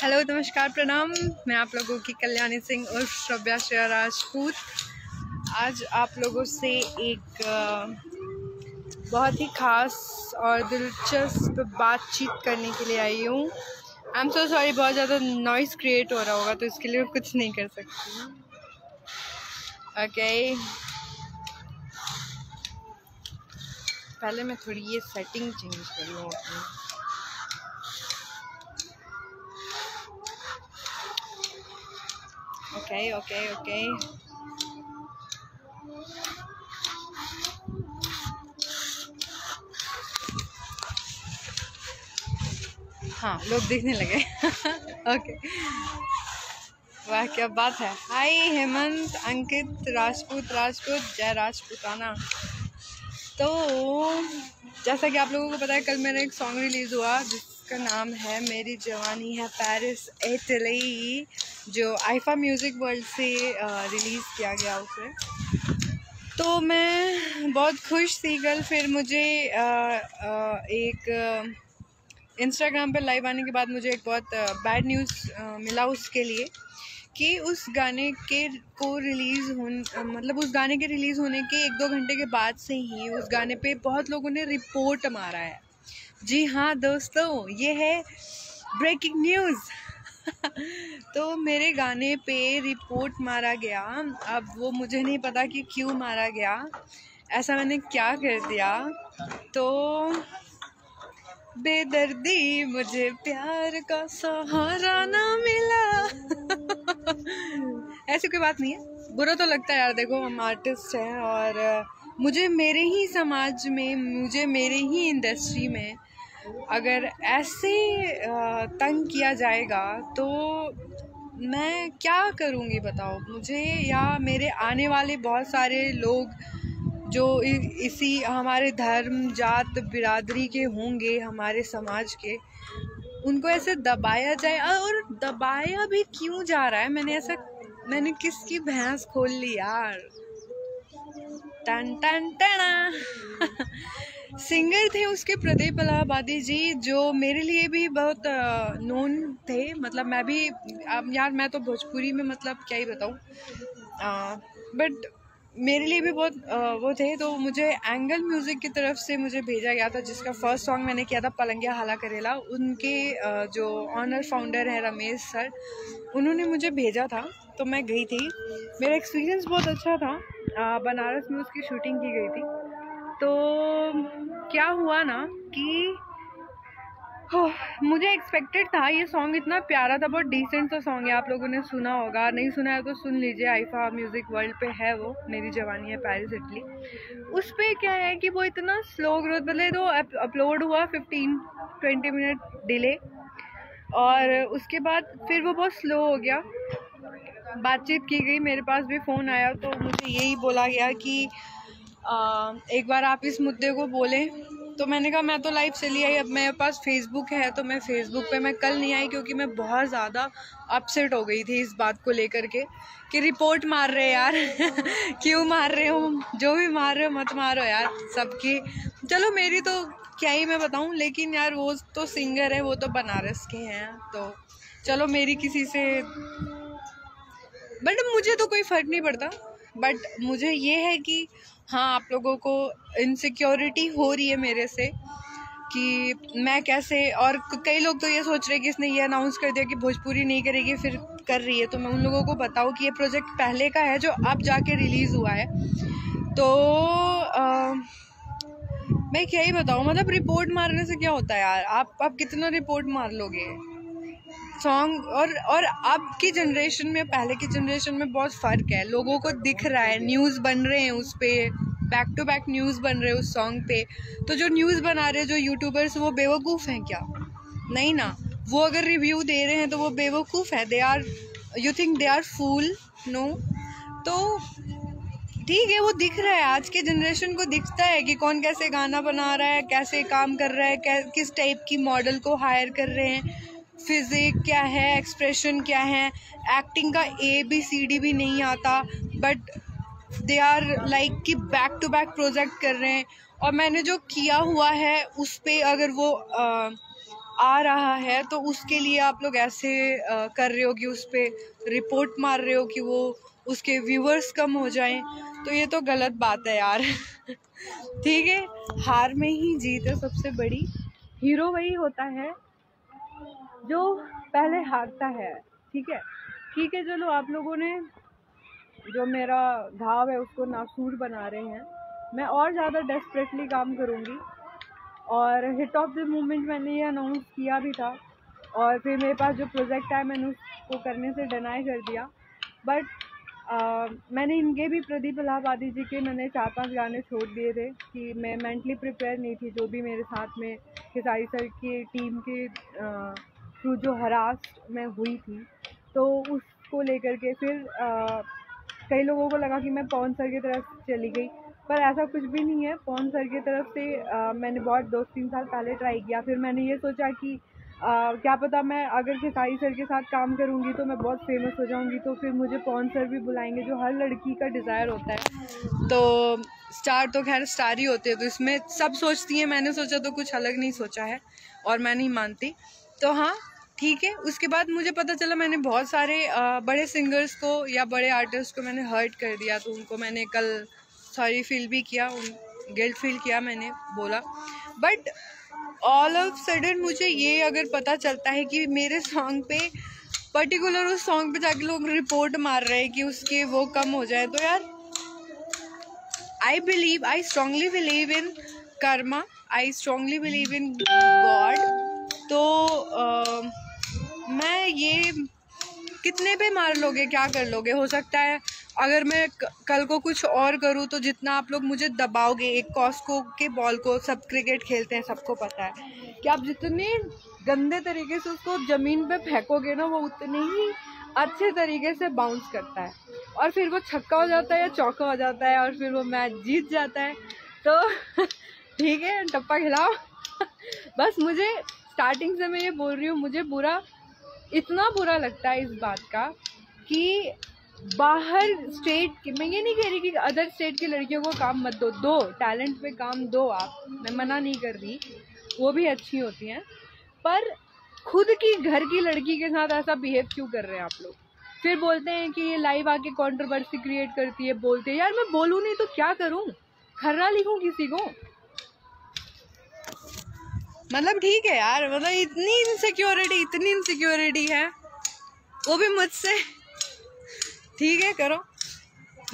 Hello, नमस्कार, प्रणाम। मैं आप लोगों की कल्याणी सिंह और श्रव्या श्रेया राजपूत आज आप लोगों से एक बहुत ही ख़ास और दिलचस्प बातचीत करने के लिए आई हूँ। आई एम सो सॉरी, बहुत ज़्यादा नॉइज़ क्रिएट हो रहा होगा तो इसके लिए कुछ नहीं कर सकती। ओके, पहले मैं थोड़ी ये सेटिंग चेंज कर लूँ अपनी। ओके। हाँ, लोग दिखने लगे। ओके, वाह क्या बात है। हाय हेमंत, अंकित, राजपूत, जय राजपूताना। तो जैसा कि आप लोगों को पता है, कल मेरा एक सॉन्ग रिलीज़ हुआ जिसका नाम है मेरी जवानी है पेरिस इटली, जो आईफा म्यूज़िक वर्ल्ड से रिलीज़ किया गया उसे। तो मैं बहुत खुश थी कल। फिर मुझे एक इंस्टाग्राम पर लाइव आने के बाद मुझे एक बहुत बैड न्यूज़ मिला उसके लिए कि उस गाने के उस गाने के रिलीज़ होने के 1-2 घंटे के बाद से ही उस गाने पे बहुत लोगों ने रिपोर्ट मारा है। जी हाँ दोस्तों, ये है ब्रेकिंग न्यूज़। तो मेरे गाने पे रिपोर्ट मारा गया। अब वो मुझे नहीं पता कि क्यों मारा गया, ऐसा मैंने क्या कर दिया। तो बेदर्दी मुझे प्यार का सहारा ना मिला। ऐसी कोई बात नहीं है, बुरा तो लगता है यार। देखो, हम आर्टिस्ट हैं और मुझे मेरे ही समाज में, मुझे मेरे ही इंडस्ट्री में अगर ऐसे तंग किया जाएगा तो मैं क्या करूँगी बताओ मुझे, या मेरे आने वाले बहुत सारे लोग जो इसी हमारे धर्म जात बिरादरी के होंगे, हमारे समाज के, उनको ऐसे दबाया जाए। और दबाया भी क्यों जा रहा है? मैंने किसकी भैंस खोल ली यार। टन टन टना। सिंगर थे उसके प्रदीप इलाहाबादी जी, जो मेरे लिए भी बहुत नोन थे। मतलब मैं भी, अब यार मैं तो भोजपुरी में मतलब क्या ही बताऊँ, बट मेरे लिए भी बहुत वो थे। तो मुझे एंगल म्यूज़िक की तरफ से मुझे भेजा गया था, जिसका फर्स्ट सॉन्ग मैंने किया था पलंगिया हाला करेला। उनके जो ऑनर फाउंडर हैं रमेश सर, उन्होंने मुझे भेजा था तो मैं गई थी। मेरा एक्सपीरियंस बहुत अच्छा था। बनारस में उसकी शूटिंग की गई थी। तो क्या हुआ ना कि मुझे एक्सपेक्टेड था, ये सॉन्ग इतना प्यारा था, बहुत डिसेंट सा सॉन्ग है। आप लोगों ने सुना होगा, नहीं सुना है तो सुन लीजिए। आईफा म्यूज़िक वर्ल्ड पे है वो, मेरी जवानी है पेरिस इटली। उस पर क्या है कि वो इतना स्लो ग्रोथ, मतलब तो अपलोड हुआ 15-20 मिनट डिले, और उसके बाद फिर वो बहुत स्लो हो गया। बातचीत की गई, मेरे पास भी फ़ोन आया तो मुझे यही बोला गया कि एक बार आप इस मुद्दे को बोलें। तो मैंने कहा मैं तो लाइव चली आई, अब मेरे पास फेसबुक है तो मैं फेसबुक पे मैं कल नहीं आई, क्योंकि मैं बहुत ज़्यादा अपसेट हो गई थी इस बात को लेकर के कि रिपोर्ट मार रहे यार। क्यों मार रहे हो? जो भी मार रहे हो मत मारो यार, सबकी। चलो मेरी तो क्या ही मैं बताऊँ, लेकिन यार वो तो सिंगर है, वो तो बनारस के हैं, तो चलो मेरी किसी से, बट मुझे तो कोई फ़र्क नहीं पड़ता। बट मुझे ये है कि हाँ, आप लोगों को इनसिक्योरिटी हो रही है मेरे से कि मैं कैसे, और कई लोग तो ये सोच रहे हैं कि इसने ये अनाउंस कर दिया कि भोजपुरी नहीं करेगी फिर कर रही है। तो मैं उन लोगों को बताऊँ कि ये प्रोजेक्ट पहले का है जो अब जाके रिलीज़ हुआ है। तो मैं क्या ही बताऊँ, मतलब रिपोर्ट मारने से क्या होता है यार? आप कितना रिपोर्ट मार लोगे सॉन्ग? और अब की जनरेशन में, पहले की जनरेशन में बहुत फ़र्क है। लोगों को दिख रहा है, न्यूज़ बन रहे हैं उस पर, बैक टू बैक न्यूज़ बन रहे हैं उस सॉन्ग पे। तो जो न्यूज़ बना रहे हैं जो यूट्यूबर्स, वो बेवकूफ़ हैं क्या? नहीं ना। वो अगर रिव्यू दे रहे हैं तो वो बेवकूफ़ है। You think they are fool? No. तो ठीक है, वो दिख रहा है, आज के जनरेशन को दिखता है कि कौन कैसे गाना बना रहा है, कैसे काम कर रहा है, किस टाइप की मॉडल को हायर कर रहे हैं, फिजिक क्या है, एक्सप्रेशन क्या है, एक्टिंग का ABCD भी नहीं आता, बट दे आर लाइक कि बैक टू बैक प्रोजेक्ट कर रहे हैं। और मैंने जो किया हुआ है उस पर अगर वो आ रहा है तो उसके लिए आप लोग ऐसे कर रहे हो कि उस पर रिपोर्ट मार रहे हो कि वो उसके व्यूअर्स कम हो जाएं, तो ये तो गलत बात है यार। ठीक है, हार में ही जीत है सबसे बड़ी। हीरो वही होता है जो पहले हारता है। ठीक है, ठीक है, चलो आप लोगों ने जो मेरा घाव है उसको नासूर बना रहे हैं। मैं और ज़्यादा डेस्परेटली काम करूँगी। और हिट ऑफ द मूवमेंट मैंने ये अनाउंस किया भी था, और फिर मेरे पास जो प्रोजेक्ट है मैंने उसको करने से डिनाई कर दिया। बट मैंने इनके भी प्रदीप इलाहाबादी जी के मैंने 4-5 गाने छोड़ दिए थे कि मैं मेंटली प्रिपेयर नहीं थी। जो भी मेरे साथ में खेसारी सर की टीम के थ्रू जो हरास मैं हुई थी, तो उसको लेकर के फिर कई लोगों को लगा कि मैं पवन सर की तरफ चली गई, पर ऐसा कुछ भी नहीं है। पवन सर की तरफ से मैंने बहुत 2-3 साल पहले ट्राई किया। फिर मैंने ये सोचा कि क्या पता मैं अगर खेसारी सर के साथ काम करूँगी तो मैं बहुत फेमस हो जाऊँगी, तो फिर मुझे पवन सर भी बुलाएंगे, जो हर लड़की का डिज़ायर होता है। तो स्टार तो खैर स्टार ही होते हैं, तो इसमें सब सोचती हैं, मैंने सोचा तो कुछ अलग नहीं सोचा है और मैं नहीं मानती। तो हाँ ठीक है, उसके बाद मुझे पता चला मैंने बहुत सारे बड़े सिंगर्स को या बड़े आर्टिस्ट को मैंने हर्ट कर दिया, तो उनको मैंने कल सॉरी फील भी किया, गिल्ट फील किया, मैंने बोला। बट ऑल ऑफ सडन मुझे ये अगर पता चलता है कि मेरे सॉन्ग पे पर्टिकुलर उस सॉन्ग पे जाके लोग रिपोर्ट मार रहे हैं कि उसके वो कम हो जाए, तो यार I strongly believe in Karma, I strongly believe in God. तो मैं ये कितने पे मार लोगे, क्या कर लोगे। हो सकता है अगर मैं कल को कुछ और करूँ तो जितना आप लोग मुझे दबाओगे, एक कॉस्को के बॉल को सब क्रिकेट खेलते हैं, सबको पता है कि आप जितने गंदे तरीके से उसको ज़मीन पे फेंकोगे ना, वो उतने ही अच्छे तरीके से बाउंस करता है, और फिर वो छक्का हो जाता है या चौका हो जाता है, और फिर वो मैच जीत जाता है। तो ठीक है, टप्पा खिलाओ। बस मुझे स्टार्टिंग से मैं ये बोल रही हूँ, मुझे इतना बुरा लगता है इस बात का कि बाहर स्टेट की, मैं ये नहीं कह रही कि अदर स्टेट की लड़कियों को काम मत दो, टैलेंट पे काम दो आप, मैं मना नहीं कर रही, वो भी अच्छी होती हैं, पर खुद की घर की लड़की के साथ ऐसा बिहेव क्यों कर रहे हैं आप लोग। फिर बोलते हैं कि ये लाइव आके कंट्रोवर्सी क्रिएट करती है, बोलते हैं। यार मैं बोलूँ नहीं तो क्या करूँ, खर्रा लिखूँ किसी को, मतलब ठीक है यार, मतलब इतनी इनसिक्योरिटी है, वो भी मुझसे। ठीक है, करो।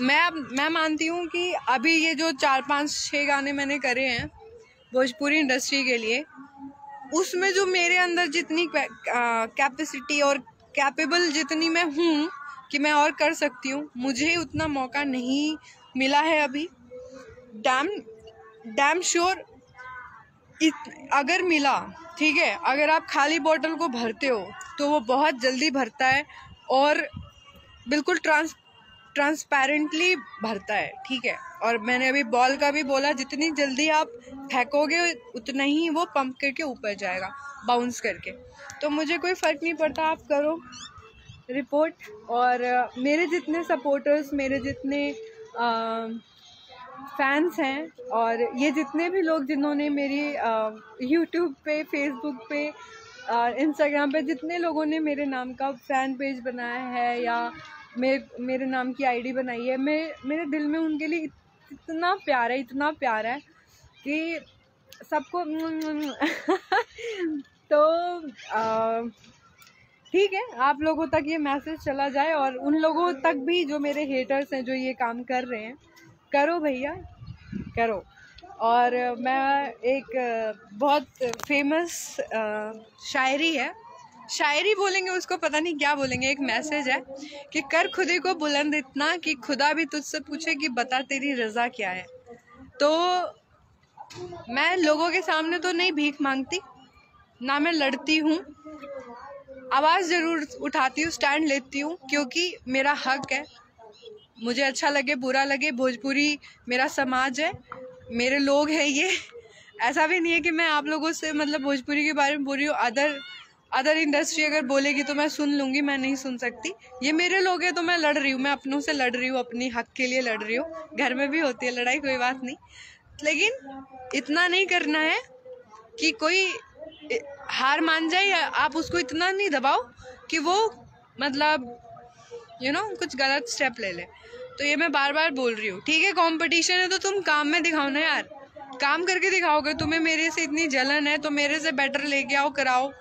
मैं मानती हूँ कि अभी ये जो 4-5-6 गाने मैंने करे हैं भोजपुरी इंडस्ट्री के लिए, उसमें जो मेरे अंदर जितनी कैपेसिटी और कैपेबल जितनी मैं हूँ कि मैं और कर सकती हूँ, मुझे उतना मौका नहीं मिला है अभी। डैम श्योर अगर मिला, ठीक है, अगर आप खाली बोतल को भरते हो तो वो बहुत जल्दी भरता है और बिल्कुल ट्रांसपेरेंटली भरता है। ठीक है, और मैंने अभी बॉल का भी बोला, जितनी जल्दी आप फेंकोगे उतना ही वो पंप करके ऊपर जाएगा, बाउंस करके। तो मुझे कोई फ़र्क नहीं पड़ता, आप करो रिपोर्ट। और मेरे जितने सपोर्टर्स, मेरे जितने फैंस हैं, और ये जितने भी लोग जिन्होंने मेरी यूट्यूब पे, फेसबुक पे, इंस्टाग्राम पे जितने लोगों ने मेरे नाम का फ़ैन पेज बनाया है या मेरे नाम की आईडी बनाई है, मेरे दिल में उनके लिए इतना प्यार है कि सबको तो ठीक है, आप लोगों तक ये मैसेज चला जाए, और उन लोगों तक भी जो मेरे हेटर्स हैं, जो ये काम कर रहे हैं, करो भैया, करो। और मैं एक बहुत फेमस शायरी बोलेंगे उसको, पता नहीं क्या बोलेंगे, एक मैसेज है कि कर खुदे को बुलंद इतना कि खुदा भी तुझसे पूछे कि बता तेरी रज़ा क्या है। तो मैं लोगों के सामने तो नहीं भीख मांगती, ना मैं लड़ती हूँ, आवाज़ ज़रूर उठाती हूँ, स्टैंड लेती हूँ, क्योंकि मेरा हक है। मुझे अच्छा लगे बुरा लगे, भोजपुरी मेरा समाज है, मेरे लोग हैं ये। ऐसा भी नहीं है कि मैं आप लोगों से मतलब भोजपुरी के बारे में बोल रही हूँ। अदर इंडस्ट्री अगर बोलेगी तो मैं सुन लूँगी, मैं नहीं सुन सकती। ये मेरे लोग हैं तो मैं लड़ रही हूँ, मैं अपनों से लड़ रही हूँ, अपनी हक के लिए लड़ रही हूँ। घर में भी होती है लड़ाई, कोई बात नहीं, लेकिन इतना नहीं करना है कि कोई हार मान जाए, या आप उसको इतना नहीं दबाओ कि वो मतलब कुछ गलत स्टेप ले ले। तो ये मैं बार बार बोल रही हूँ। ठीक है, कंपटीशन है तो तुम काम में दिखाओ ना यार, काम करके दिखाओगे। तुम्हें मेरे से इतनी जलन है तो मेरे से बेटर लेके आओ, कराओ,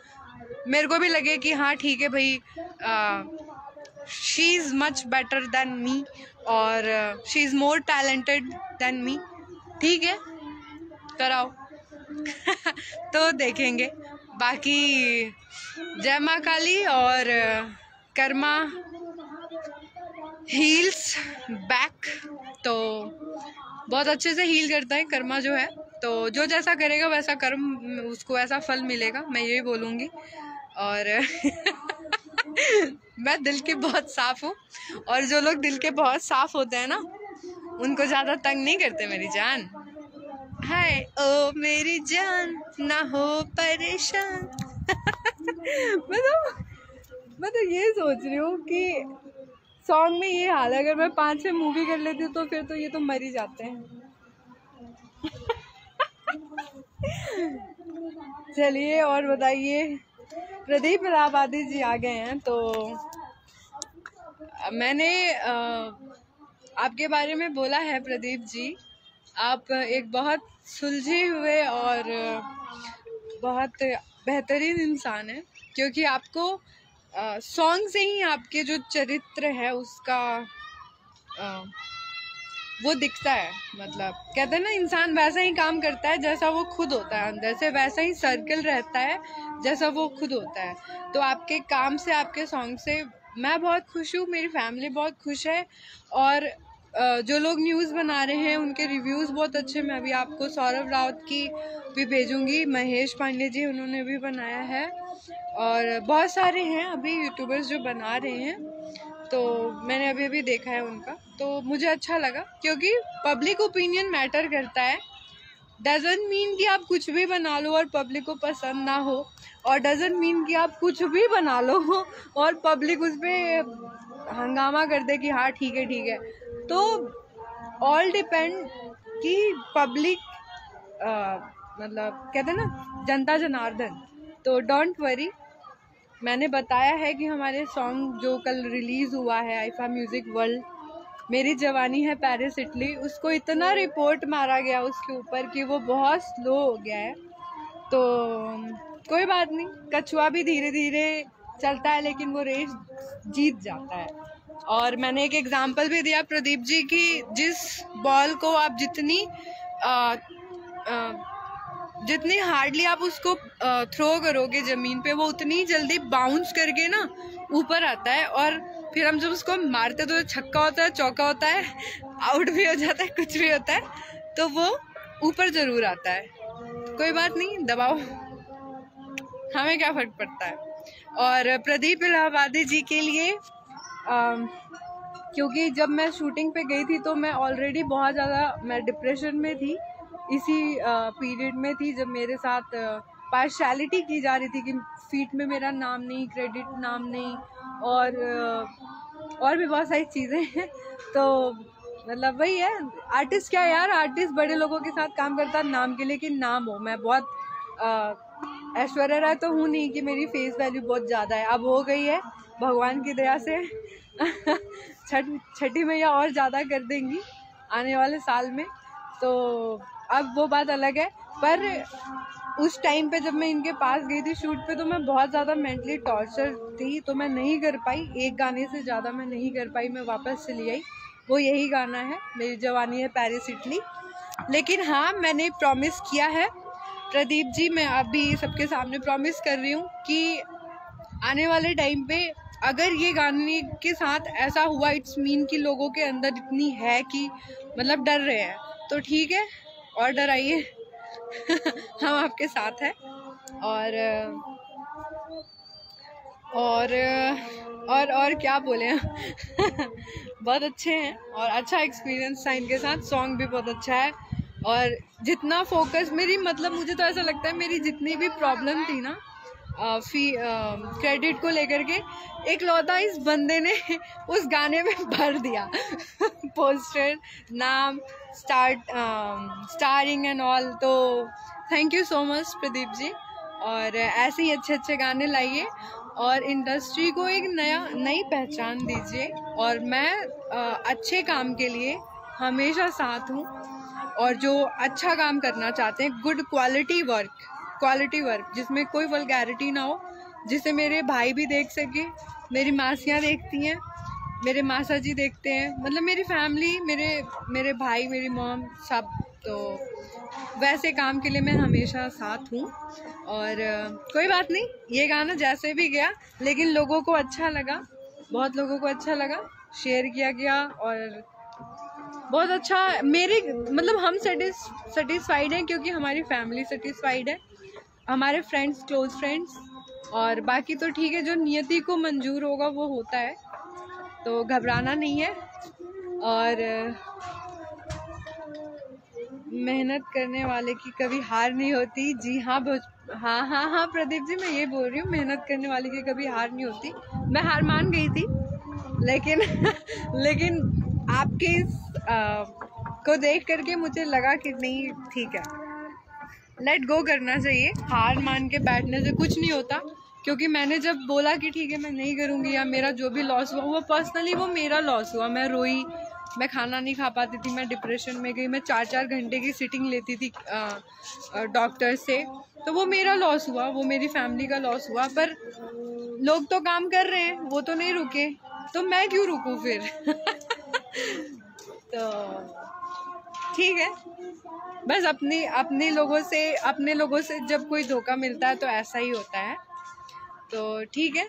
मेरे को भी लगे कि हाँ ठीक है भाई, she is much better than me और she is more talented than me. ठीक है, कराओ। तो देखेंगे। बाकी जय माँ काली और कर्मा हील्स बैक, तो बहुत अच्छे से हील करता है कर्मा जो है। तो जो जैसा करेगा वैसा कर्म, उसको ऐसा फल मिलेगा, मैं यही बोलूँगी। और मैं दिल की बहुत साफ हूँ, और जो लोग दिल के बहुत साफ होते हैं ना, उनको ज़्यादा तंग नहीं करते मेरी जान। हाय ओ मेरी जान, ना हो परेशान। मैं तो ये सोच रही हूँ कि सॉन्ग में ये हाल है, अगर मैं 5-6 मूवी कर लेती हूँ तो फिर तो ये तो मर ही जाते हैं। चलिए और बताइए। प्रदीप इलाहाबादी जी आ गए हैं। तो मैंने आपके बारे में बोला है प्रदीप जी, आप एक बहुत सुलझे हुए और बहुत बेहतरीन इंसान हैं, क्योंकि आपको सॉन्ग से ही आपके जो चरित्र है उसका वो दिखता है। मतलब कहते हैं ना, इंसान वैसा ही काम करता है जैसा वो खुद होता है, अंदर से वैसा ही सर्कल रहता है जैसा वो खुद होता है। तो आपके काम से, आपके सॉन्ग से मैं बहुत खुश हूँ, मेरी फैमिली बहुत खुश है। और जो लोग न्यूज़ बना रहे हैं उनके रिव्यूज़ बहुत अच्छे। मैं अभी आपको सौरभ राउत की भी भेजूंगी, महेश पांडे जी उन्होंने भी बनाया है, और बहुत सारे हैं अभी यूट्यूबर्स जो बना रहे हैं। तो मैंने अभी अभी देखा है उनका, तो मुझे अच्छा लगा, क्योंकि पब्लिक ओपिनियन मैटर करता है। डजंट मीन कि आप कुछ भी बना लो और पब्लिक को पसंद ना हो, और डजंट मीन कि आप कुछ भी बना लो और पब्लिक उस पर हंगामा कर दे कि हाँ ठीक है। तो ऑल डिपेंड कि पब्लिक मतलब कहते हैं ना, जनता जनार्दन। तो डोंट वरी, मैंने बताया है कि हमारे सॉन्ग जो कल रिलीज़ हुआ है आईफा म्यूज़िक वर्ल्ड, मेरी जवानी है पेरिस इटली, उसको इतना रिपोर्ट मारा गया उसके ऊपर कि वो बहुत स्लो हो गया है। तो कोई बात नहीं, कछुआ भी धीरे धीरे चलता है लेकिन वो रेस जीत जाता है। और मैंने एक एग्जाम्पल भी दिया प्रदीप जी की, जिस बॉल को आप जितनी हार्डली आप उसको थ्रो करोगे ज़मीन पे, वो उतनी जल्दी बाउंस करके ना ऊपर आता है, और फिर हम जब उसको मारते तो छक्का होता है, चौका होता है, आउट भी हो जाता है, कुछ भी होता है, तो वो ऊपर ज़रूर आता है। कोई बात नहीं, दबाओ, हमें क्या फ़र्क पड़ता है। और प्रदीप इलाहाबादी जी के लिए क्योंकि जब मैं शूटिंग पे गई थी तो मैं ऑलरेडी बहुत ज़्यादा मैं डिप्रेशन में थी, इसी पीरियड में थी जब मेरे साथ पार्शलिटी की जा रही थी कि फीट में मेरा नाम नहीं, क्रेडिट नाम नहीं, और भी बहुत सारी चीज़ें हैं। तो मतलब वही है, आर्टिस्ट क्या यार, आर्टिस्ट बड़े लोगों के साथ काम करता है नाम के लिए कि नाम हो। मैं बहुत ऐश्वर्या राय तो हूँ नहीं कि मेरी फेस वैल्यू बहुत ज़्यादा है, अब हो गई है भगवान की दया से। छठी मैया और ज़्यादा कर देंगी आने वाले साल में, तो अब वो बात अलग है। पर उस टाइम पे जब मैं इनके पास गई थी शूट पे, तो मैं बहुत ज़्यादा मेंटली टॉर्चर थी, तो मैं नहीं कर पाई, एक गाने से ज़्यादा मैं नहीं कर पाई, मैं वापस चली आई। वो यही गाना है, मेरी जवानी है पेरिस इटली। लेकिन हाँ, मैंने प्रॉमिस किया है प्रदीप जी, मैं अभी सबके सामने प्रॉमिस कर रही हूँ कि आने वाले टाइम पे अगर ये गाने के साथ ऐसा हुआ, इट्स मीन कि लोगों के अंदर इतनी है कि मतलब डर रहे हैं, तो ठीक है, और डराइए। हम आपके साथ हैं। और क्या बोले। बहुत अच्छे हैं और अच्छा एक्सपीरियंस था इनके साथ, सॉन्ग भी बहुत अच्छा है। और जितना फोकस मेरी, मतलब मुझे तो ऐसा लगता है मेरी जितनी भी प्रॉब्लम थी ना क्रेडिट को लेकर के, एक लौता इस बंदे ने उस गाने में भर दिया। पोस्टर, नाम, स्टारिंग एंड ऑल। तो thank you so much Pradeep ji. और ऐसे ही अच्छे अच्छे गाने लाइए और इंडस्ट्री को एक नई पहचान दीजिए। और मैं अच्छे काम के लिए हमेशा साथ हूँ, और जो अच्छा काम करना चाहते हैं, गुड क्वालिटी वर्क जिसमें कोई वल्गैरिटी ना हो, जिसे मेरे भाई भी देख सके, मेरी मासियाँ देखती हैं, मेरे मासा जी देखते हैं, मतलब मेरी फैमिली, मेरे भाई, मेरी मॉम सब। तो वैसे काम के लिए मैं हमेशा साथ हूँ। और कोई बात नहीं, ये गाना जैसे भी गया लेकिन लोगों को अच्छा लगा, बहुत लोगों को अच्छा लगा, शेयर किया गया और बहुत अच्छा। मेरे मतलब हम सेटिस्फाइड हैं क्योंकि हमारी फैमिली सेटिस्फाइड है, हमारे फ्रेंड्स, क्लोज फ्रेंड्स, और बाकी तो ठीक है, जो नियति को मंजूर होगा वो होता है, तो घबराना नहीं है। और मेहनत करने वाले की कभी हार नहीं होती। जी हाँ, हाँ प्रदीप जी, मैं ये बोल रही हूँ, मेहनत करने वाले की कभी हार नहीं होती। मैं हार मान गई थी, लेकिन लेकिन आपके इस को देख करके मुझे लगा कि नहीं, ठीक है, लेट गो करना चाहिए। हार मान के बैठने से कुछ नहीं होता, क्योंकि मैंने जब बोला कि ठीक है मैं नहीं करूँगी, या मेरा जो भी लॉस हुआ वो पर्सनली वो मेरा लॉस हुआ, मैं रोई, मैं खाना नहीं खा पाती थी, मैं डिप्रेशन में गई, मैं 4-4 घंटे की सिटिंग लेती थी डॉक्टर से, तो वो मेरा लॉस हुआ, वो मेरी फैमिली का लॉस हुआ। पर लोग तो काम कर रहे हैं, वो तो नहीं रुके, तो मैं क्यों रुकूं फिर? तो ठीक है, बस अपने लोगों से जब कोई धोखा मिलता है तो ऐसा ही होता है, तो ठीक है।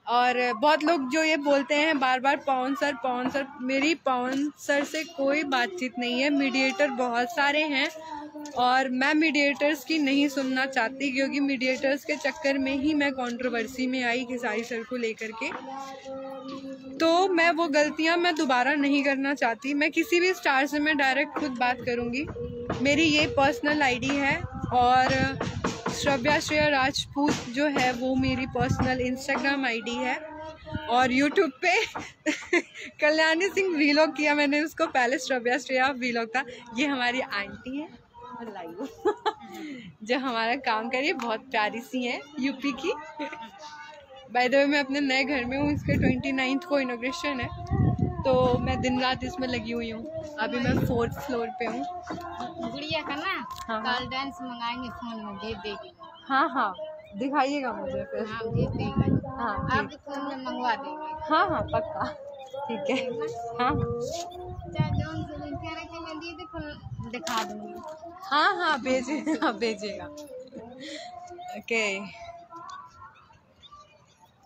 और बहुत लोग जो ये बोलते हैं बार बार पवन सर, मेरी पवन सर से कोई बातचीत नहीं है। मीडिएटर बहुत सारे हैं और मैं मीडिएटर्स की नहीं सुनना चाहती, क्योंकि मीडिएटर्स के चक्कर में ही मैं कंट्रोवर्सी में आई खेसारी सर को लेकर के। तो मैं वो गलतियां मैं दोबारा नहीं करना चाहती। मैं किसी भी स्टार से मैं डायरेक्ट खुद बात करूंगी, मेरी ये पर्सनल आईडी है, और श्रव्या श्रेया राजपूत जो है वो मेरी पर्सनल इंस्टाग्राम आईडी है। और यूट्यूब पे कल्याणी सिंह वीलॉग किया मैंने, उसको पहले श्रव्या श्रेया वीलॉग था। ये हमारी आंटी है जो हमारा काम करिए, बहुत प्यारी सी है, यूपी की। बाय द वे मैं अपने नए घर में हूँ, इसके 29 को इनॉग्रेशन है, तो मैं दिन रात इसमें लगी हुई हूँ। अभी मैं 4th फ्लोर पे हूँ। गुड़िया का ना कल डांस मंगाएंगे, फोन में भेज देगी। हाँ दिखाइएगा मुझे फिर। हाँ भेज देंगे, हाँ आपके फोन में मंगवा देंगे। हाँ पक्का, ठीक है। हाँ दिखा दूंगी। हाँ भेजिएगा। ओके,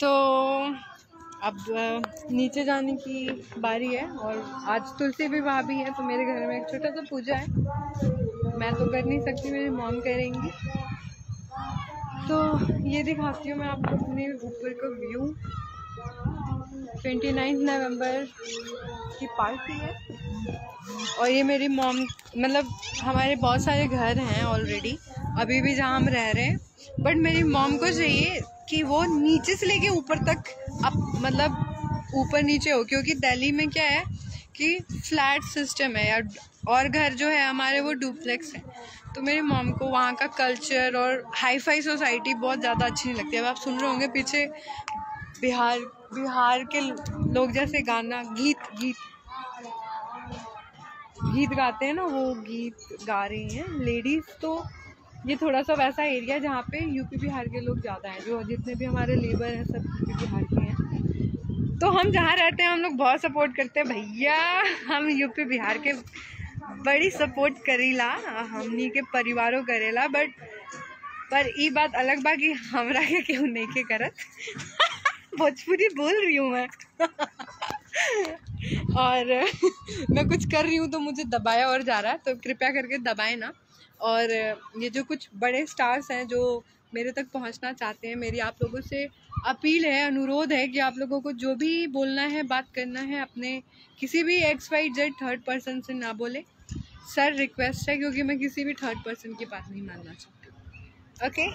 तो अब नीचे जाने की बारी है, और आज तुलसी विवाह भी है, तो मेरे घर में एक छोटा सा पूजा है। मैं तो कर नहीं सकती, मेरी मॉम करेंगी। तो ये दिखाती हूँ मैं आपको अपने ऊपर का व्यू। 29 नवंबर की पार्टी है, और ये मेरी मॉम, मतलब हमारे बहुत सारे घर हैं ऑलरेडी अभी भी जहाँ हम रह रहे हैं, बट मेरी मॉम को चाहिए कि वो नीचे से लेके ऊपर तक मतलब ऊपर नीचे हो, क्योंकि दिल्ली में क्या है कि फ्लैट सिस्टम है यार, और घर जो है हमारे वो डुप्लेक्स है। तो मेरी मॉम को वहाँ का कल्चर और हाई फाई सोसाइटी बहुत ज़्यादा अच्छी नहीं लगती। अब आप सुन रहे होंगे पीछे बिहार के लोग जैसे गाना गीत गाते हैं ना, वो गीत गा रही हैं लेडीज़। तो ये थोड़ा सा वैसा एरिया जहाँ पे यूपी बिहार के लोग ज़्यादा हैं, जो जितने भी हमारे लेबर हैं सब यूपी बिहार के हैं। तो हम जहाँ रहते हैं हम लोग बहुत सपोर्ट करते हैं भैया, हम यूपी बिहार के बड़ी सपोर्ट करेला, हमनी के परिवारों करेला। बट पर ये बात अलग बा कि हमरा के क्यों नहीं के करत भोजपुरी बोल रही हूँ मैं और मैं कुछ कर रही हूँ तो मुझे दबाया और जा रहा है, तो कृपया करके दबाएं ना। और ये जो कुछ बड़े स्टार्स हैं जो मेरे तक पहुंचना चाहते हैं, मेरी आप लोगों से अपील है, अनुरोध है कि आप लोगों को जो भी बोलना है, बात करना है, अपने किसी भी XYZ थर्ड पर्सन से ना बोले। सर रिक्वेस्ट है, क्योंकि मैं किसी भी थर्ड पर्सन की बात नहीं मानना चाहती। ओके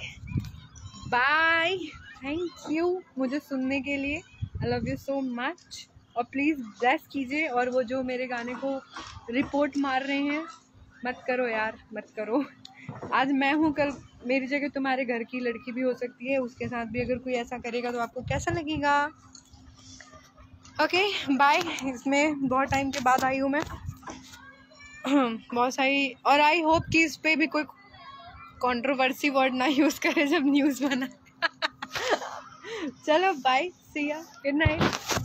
बाय, थैंक यू मुझे सुनने के लिए, I love you so much. और प्लीज़ ब्लेस कीजिए, और वो जो मेरे गाने को रिपोर्ट मार रहे हैं, मत करो यार, मत करो। आज मैं हूँ, कल मेरी जगह तुम्हारे घर की लड़की भी हो सकती है, उसके साथ भी अगर कोई ऐसा करेगा तो आपको कैसा लगेगा? Okay bye. इसमें बहुत टाइम के बाद आई हूँ मैं बहुत सारी, और आई होप कि इस पे भी कोई कंट्रोवर्सी वर्ड ना यूज़ करे जब न्यूज़ बना चलो बाय, सी या, गुड नाइट।